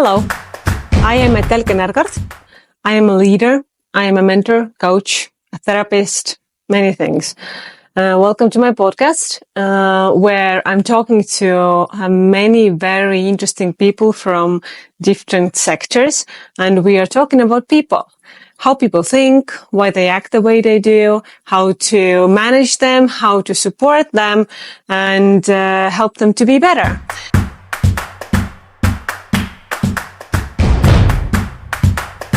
Hello, I am Teadlikmina.ee. I am a leader, I am a mentor, coach, a therapist, many things. Welcome to my podcast, where I'm talking to many very interesting people from different sectors, and we are talking about people. How people think, why they act the way they do, how to manage them, how to support them, and help them to be better.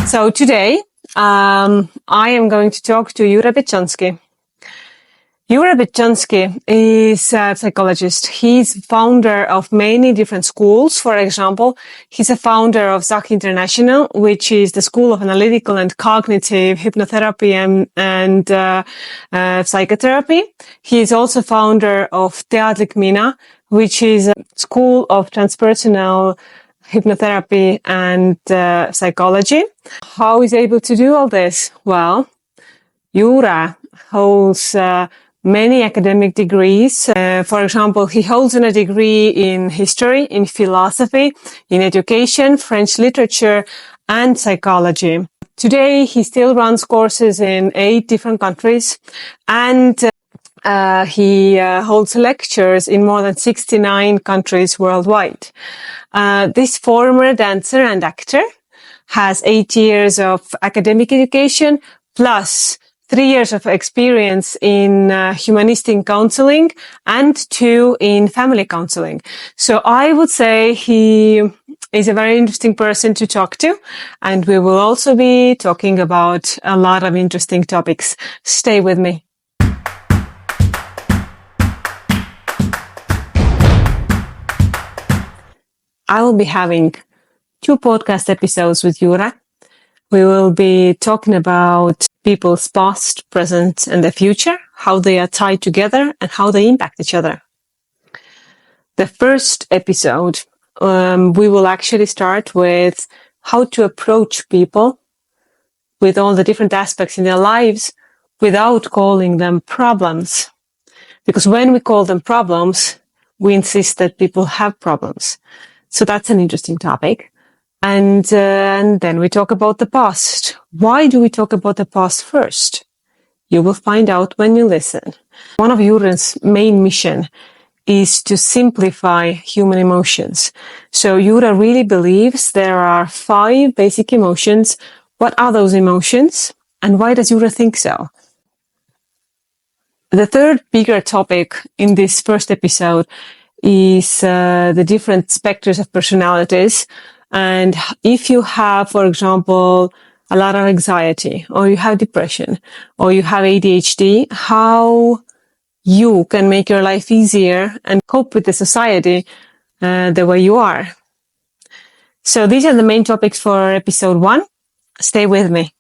So today, I am going to talk to Jure Biechonski. Jure Biechonski is a psychologist. He's founder of many different schools. For example, he's a founder of ZACH International, which is the School of Analytical and Cognitive Hypnotherapy and Psychotherapy. He is also founder of Teadlikmina.ee, which is a school of transpersonal hypnotherapy and psychology. How is he able to do all this? Well, Jure holds many academic degrees. For example, he holds a degree in history, in philosophy, in education, French literature, and psychology. Today, he still runs courses in 8 different countries, and he holds lectures in more than 69 countries worldwide. This former dancer and actor has 8 years of academic education plus 3 years of experience in humanistic counseling and 2 in family counseling. So I would say he is a very interesting person to talk to, and we will also be talking about a lot of interesting topics. Stay with me. I will be having 2 podcast episodes with Jure. We will be talking about people's past, present, and the future, how they are tied together and how they impact each other. The first episode, we will actually start with how to approach people with all the different aspects in their lives without calling them problems. Because when we call them problems, we insist that people have problems. So that's an interesting topic. And then we talk about the past. Why do we talk about the past first? You will find out when you listen. One of Jure's main mission is to simplify human emotions. So Jure really believes there are 5 basic emotions. What are those emotions? And why does Jure think so? The third bigger topic in this first episode is the different specters of personalities. And if you have, for example, a lot of anxiety, or you have depression, or you have ADHD, how you can make your life easier and cope with the society the way you are. So these are the main topics for episode 1. Stay with me.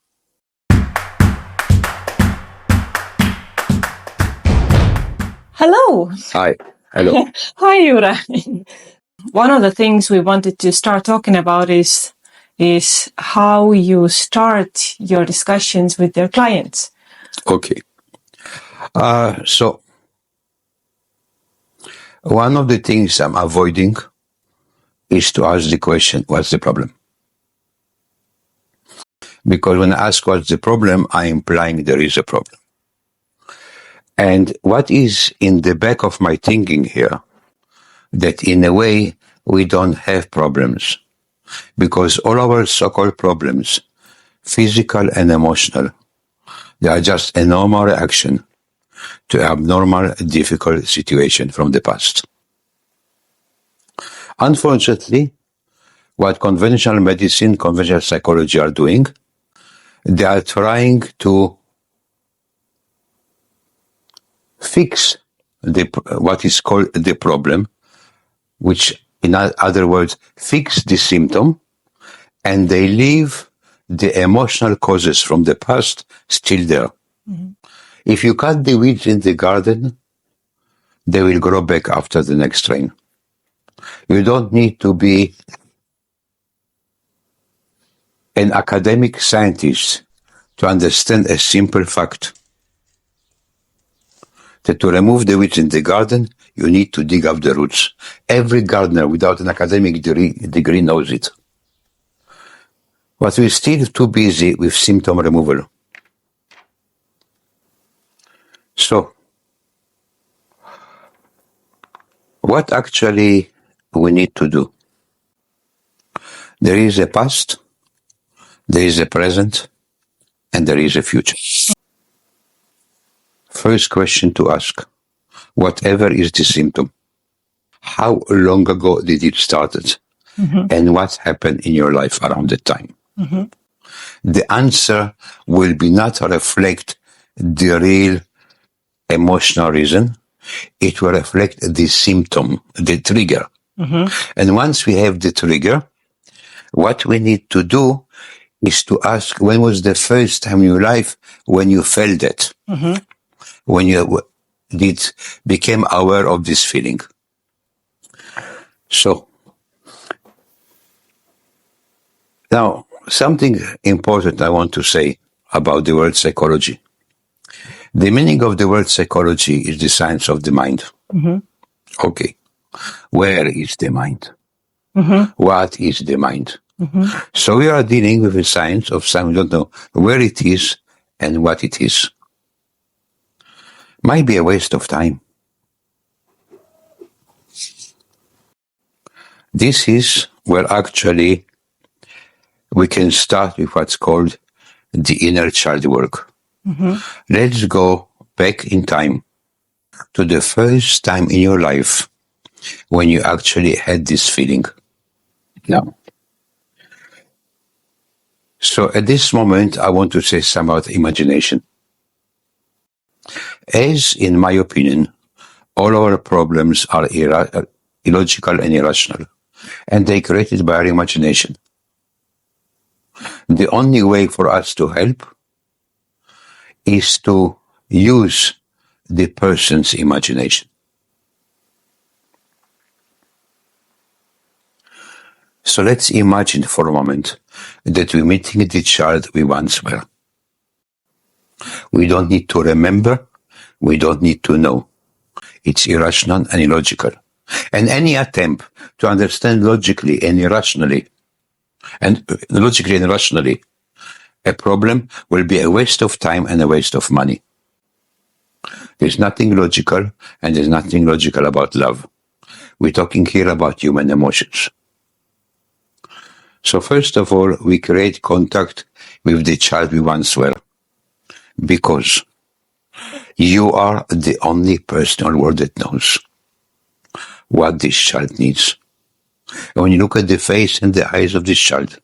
Hello. Hi. Hello. Hi, Jure. One of the things we wanted to start talking about is how you start your discussions with your clients. Okay. So one of the things I'm avoiding is to ask the question, what's the problem? Because when I ask what's the problem, I'm implying there is a problem. And what is in the back of my thinking here, that in a way we don't have problems, because all our so-called problems, physical and emotional, they are just a normal reaction to abnormal, difficult situation from the past. Unfortunately, what conventional medicine, conventional psychology are doing, they are trying to fix what is called the problem, which in other words, fix the symptom, and they leave the emotional causes from the past still there. Mm-hmm. If you cut the weeds in the garden, they will grow back after the next rain. You don't need to be an academic scientist to understand a simple fact. That to remove the weeds in the garden, you need to dig up the roots. Every gardener without an academic degree knows it. But we're still too busy with symptom removal. So, what actually we need to do? There is a past, there is a present, and there is a future. First question to ask, whatever is the symptom, how long ago did it start? And what happened in your life around that time? The answer will be not reflect the real emotional reason. It will reflect the symptom, the trigger. And once we have the trigger, what we need to do is to ask, when was the first time in your life when you felt that? When you became aware of this feeling? So, now, something important I want to say about the word psychology. The meaning of the word psychology is the science of the mind. Okay. Where is the mind? What is the mind? So we are dealing with a science of something we don't know where it is and what it is. Might be a waste of time. This is where actually we can start with what's called the inner child work. Let's go back in time to the first time in your life when you actually had this feeling. Now, so at this moment, I want to say something about imagination. As in my opinion, all our problems are illogical and irrational, and they created by our imagination. The only way for us to help is to use the person's imagination. So let's imagine for a moment that we're meeting the child we once were. We don't need to remember, we don't need to know. It's irrational and illogical. And any attempt to understand logically and irrationally, a problem will be a waste of time and a waste of money. There's nothing logical, and there's nothing logical about love. We're talking here about human emotions. So first of all, we create contact with the child we once were, because you are the only person in the world that knows what this child needs. And when you look at the face and the eyes of this child,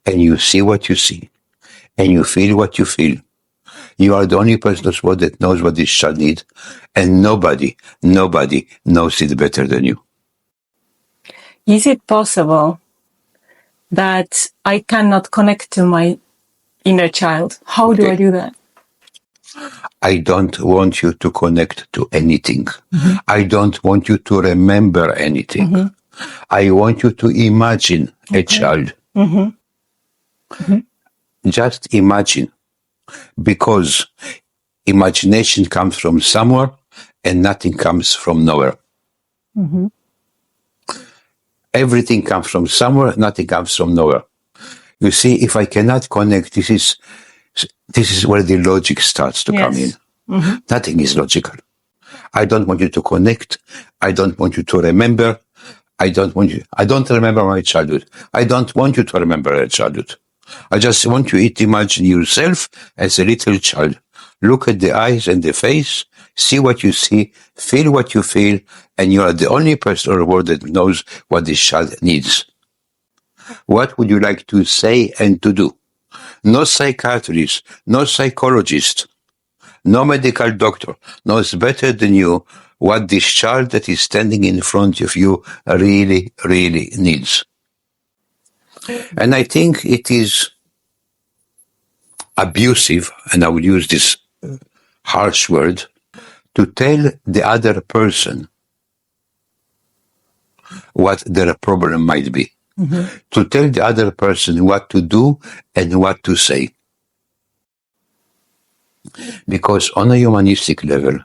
and you see what you see, and you feel what you feel, you are the only person in this world that knows what this child needs, and nobody knows it better than you. Is it possible that I cannot connect to my inner child? How do I do that? I don't want you to connect to anything. I don't want you to remember anything. I want you to imagine a child. Just imagine, because imagination comes from somewhere and nothing comes from nowhere. Everything comes from somewhere, nothing comes from nowhere. You see, if I cannot connect, this is where the logic starts to come in. Nothing is logical. I don't want you to connect. I don't want you to remember. I don't remember my childhood. I don't want you to remember your childhood. I just want you to imagine yourself as a little child. Look at the eyes and the face, see what you see, feel what you feel, and you are the only person in the world that knows what this child needs. What would you like to say and to do? No psychiatrist, no psychologist, no medical doctor knows better than you what this child that is standing in front of you really, really needs. And I think it is abusive, and I will use this harsh word, to tell the other person what their problem might be. To tell the other person what to do and what to say. Because on a humanistic level,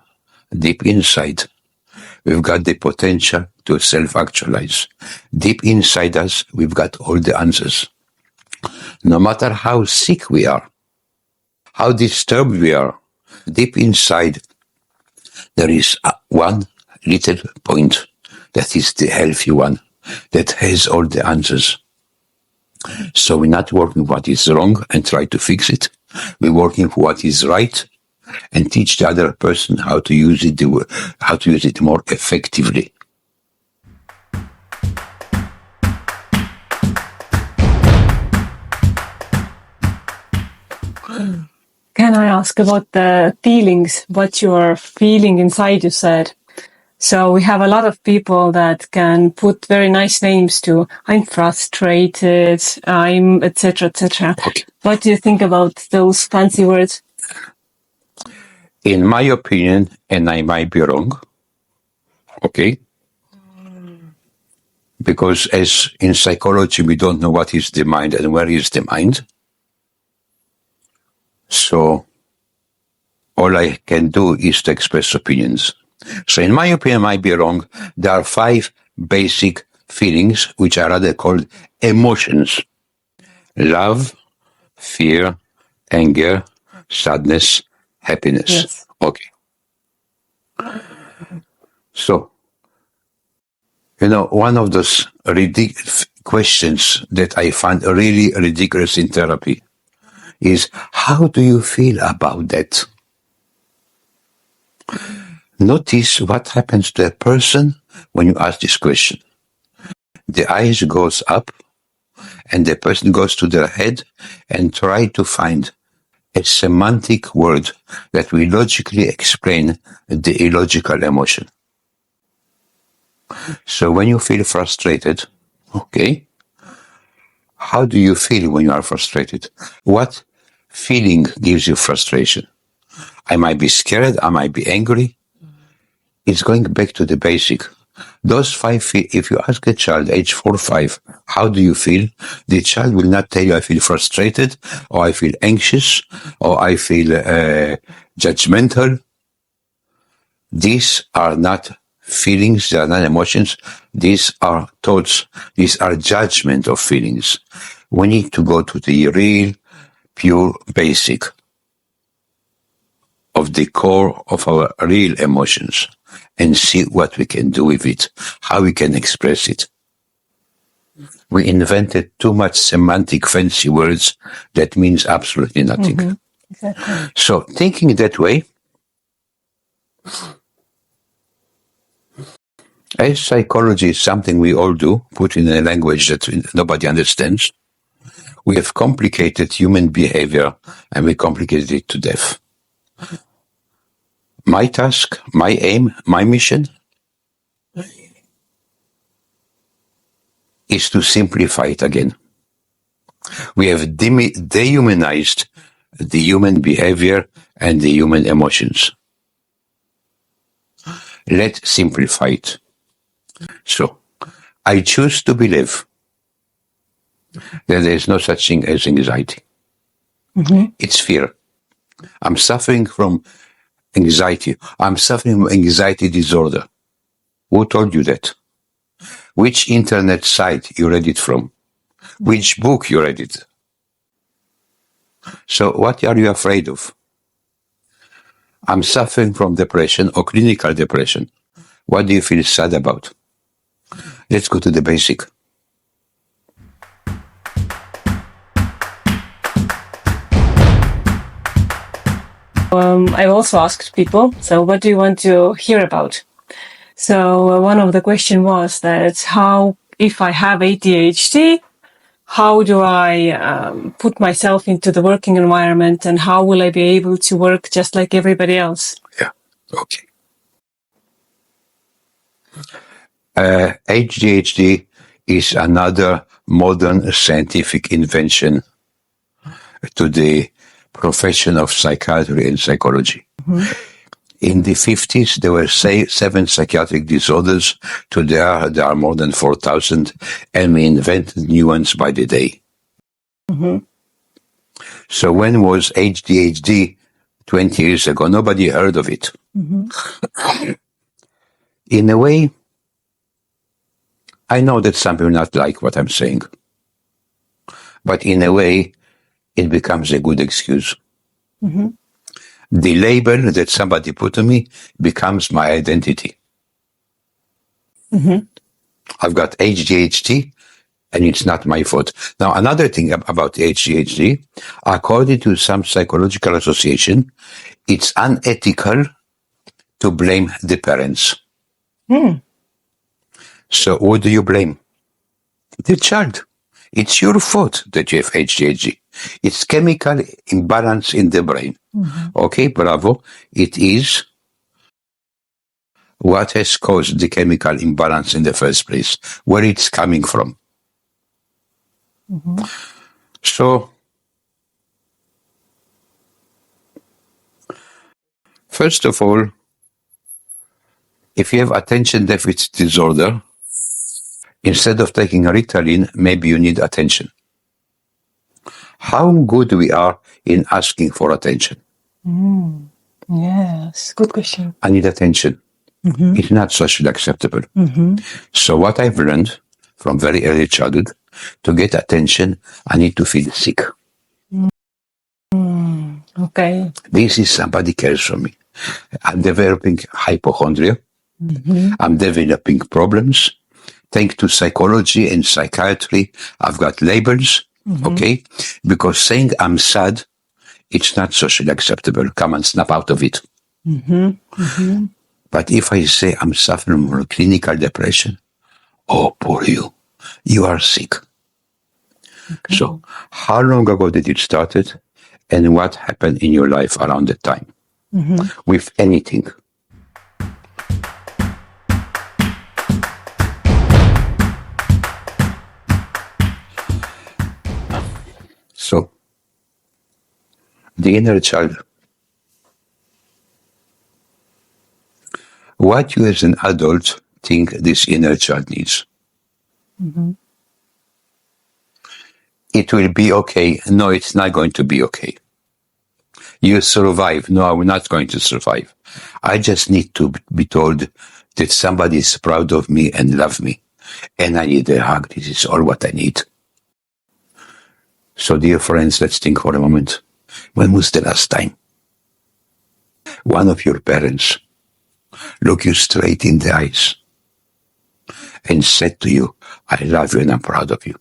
deep inside, we've got the potential to self-actualize. Deep inside us, we've got all the answers. No matter how sick we are, how disturbed we are, deep inside, there is one little point that is the healthy one, that has all the answers. So we're not working what is wrong and try to fix it. We're working for what is right and teach the other person how to use it more effectively. Can I ask about the feelings, what you are feeling inside, you said? So we have a lot of people that can put very nice names to, I'm frustrated, I'm etc., etc. Okay. What do you think about those fancy words? In my opinion, and I might be wrong, okay? Because as in psychology, we don't know what is the mind and where is the mind. So all I can do is to express opinions. So in my opinion, I might be wrong. There are 5 basic feelings, which are rather called emotions. Love, fear, anger, sadness, happiness. Yes. Okay. So, one of those questions that I find really ridiculous in therapy is, how do you feel about that? Notice what happens to a person when you ask this question. The eyes goes up and the person goes to their head and try to find a semantic word that will logically explain the illogical emotion. So when you feel frustrated, okay, how do you feel when you are frustrated? What feeling gives you frustration? I might be scared, I might be angry. It's going back to the basic. Those 5, if you ask a child age 4 or 5, how do you feel? The child will not tell you, I feel frustrated, or I feel anxious, or I feel judgmental. These are not feelings, they are not emotions. These are thoughts. These are judgment of feelings. We need to go to the real, pure basic of the core of our real emotions and see what we can do with it, how we can express it. We invented too much semantic fancy words that means absolutely nothing. Mm-hmm. Exactly. So thinking that way, as psychology is something we all do, put in a language that nobody understands, we have complicated human behavior and we complicated it to death. My task, my aim, my mission is to simplify it again. We have dehumanized the human behavior and the human emotions. Let's simplify it. So, I choose to believe that there is no such thing as anxiety. Mm-hmm. It's fear. I'm suffering from anxiety. I'm suffering from anxiety disorder. Who told you that? Which internet site you read it from? Which book you read it? So what are you afraid of? I'm suffering from depression or clinical depression. What do you feel sad about? Let's go to the basic. I've also asked people, so what do you want to hear about? So one of the question was that how, if I have ADHD, how do I put myself into the working environment and how will I be able to work just like everybody else? Yeah, okay. ADHD is another modern scientific invention to the profession of psychiatry and psychology. Mm-hmm. In the 50s, there were 7 psychiatric disorders. Today, there are more than 4,000, and we invented new ones by the day. Mm-hmm. So when was ADHD 20 years ago? Nobody heard of it. Mm-hmm. In a way, I know that some people not like what I'm saying. but in a way, it becomes a good excuse. The label that somebody put on me becomes my identity. I've got ADHD, and it's not my fault. Now, another thing about ADHD, according to some psychological association, it's unethical to blame the parents. So what do you blame? The child. It's your fault that you have ADHD. It's chemical imbalance in the brain. Okay, bravo. It is what has caused the chemical imbalance in the first place, where it's coming from. So, first of all, if you have attention deficit disorder, instead of taking Ritalin, maybe you need attention. How good we are in asking for attention. Yes, good question. I need attention. It's not socially acceptable. So what I've learned from very early childhood, to get attention, I need to feel sick. Okay. This is somebody cares for me. I'm developing hypochondria. I'm developing problems. Thanks to psychology and psychiatry, I've got labels, okay? Because saying I'm sad, it's not socially acceptable. Come and snap out of it. But if I say I'm suffering from clinical depression, oh, poor you. You are sick. Okay. So, how long ago did it started? And what happened in your life around that time? With anything. So, the inner child. What you as an adult think this inner child needs. It will be okay. No, it's not going to be okay. You survive. No, I'm not going to survive. I just need to be told that somebody is proud of me and love me. And I need a hug. This is all what I need. So, dear friends, let's think for a moment. When was the last time one of your parents looked you straight in the eyes and said to you, I love you and I'm proud of you?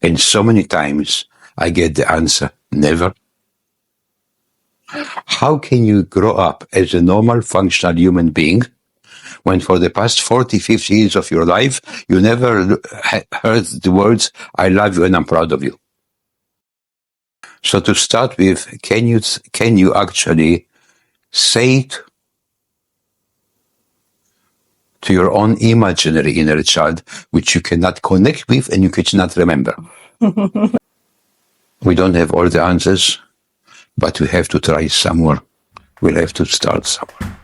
And so many times I get the answer, never. How can you grow up as a normal, functional human being when for the past 40, 50 years of your life, you never heard the words, I love you and I'm proud of you? So to start with, can you actually say it to your own imaginary inner child, which you cannot connect with and you cannot remember? We don't have all the answers, but we have to try somewhere. We'll have to start somewhere.